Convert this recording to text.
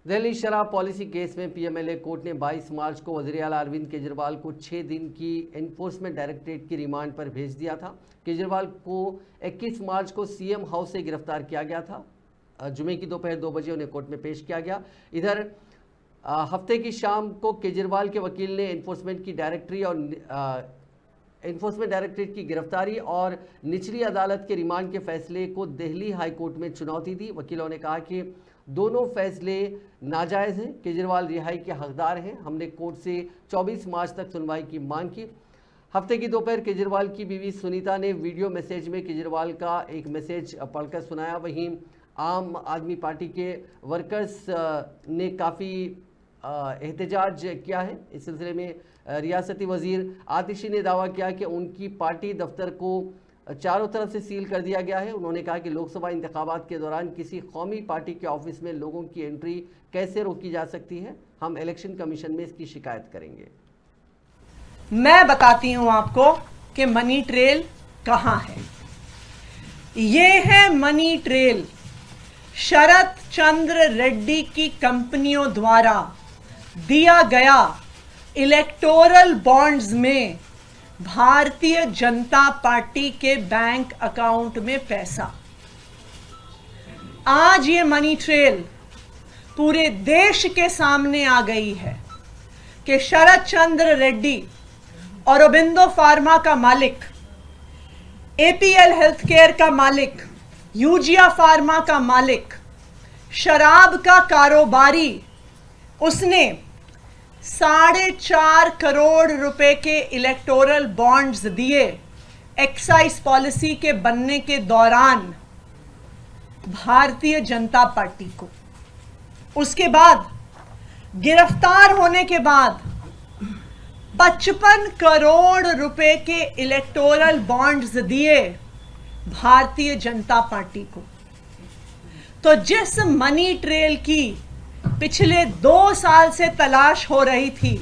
दिल्ली शराब policy case में PMLA court ने 22 मार्च को वज़ीर आला अरविंद केजरीवाल को 6 दिन की एनफोर्समेंट डायरेक्टरेट की रिमांड पर भेज दिया था। केजरीवाल को 21 मार्च को सीएम हाउस से गिरफ्तार किया गया था। जुमे की दोपहर 2 बजे उन्हें कोर्ट में पेश किया गया। इधर हफ्ते की शाम को केजरीवाल के वकील ने एनफोर्समेंट डायरेक्टरेट की गिरफ्तारी और निचली अदालत के रिमांड के फैसले को दिल्ली हाई कोर्ट में चुनौती दी। वकीलों ने कहा कि दोनों फैसले नाजायज़ हैं, केजरीवाल रिहाई के हकदार हैं। हमने कोर्ट से 24 मार्च तक सुनवाई की मांग की। हफ्ते की दोपहर केजरीवाल की बीवी सुनीता ने वीडियो मैसेज में केजरीवाल का एक मैसेज पढ़कर सुनाया। वहीं आम आदमी पार्टी के वर्कर्स ने काफ़ी एहतजाज किया है। इस सिलसिले में रियासती वजीर आतिशी ने दावा किया कि उनकी पार्टी दफ्तर को चारों तरफ से सील कर दिया गया है। उन्होंने कहा कि लोकसभा इंतखाबात के दौरान किसी कौमी पार्टी के ऑफिस में लोगों की एंट्री कैसे रोकी जा सकती है। हम इलेक्शन कमीशन में इसकी शिकायत करेंगे। मैं बताती हूं आपको कि मनी ट्रेल कहां है। ये है मनी ट्रेल, शरद चंद्र रेड्डी की कंपनियों द्वारा दिया गया इलेक्टोरल बॉन्ड्स में भारतीय जनता पार्टी के बैंक अकाउंट में पैसा। आज ये मनी ट्रेल पूरे देश के सामने आ गई है कि शरद चंद्र रेड्डी, औरोबिंदो फार्मा का मालिक, एपीएल हेल्थ केयर का मालिक, यूजिया फार्मा का मालिक, शराब का कारोबारी, उसने 4.5 करोड़ रुपए के इलेक्टोरल बॉन्ड्स दिए एक्साइज पॉलिसी के बनने के दौरान भारतीय जनता पार्टी को। उसके बाद गिरफ्तार होने के बाद 55 करोड़ रुपए के इलेक्टोरल बॉन्ड्स दिए भारतीय जनता पार्टी को। तो जिस मनी ट्रेल की पिछले 2 साल से तलाश हो रही थी,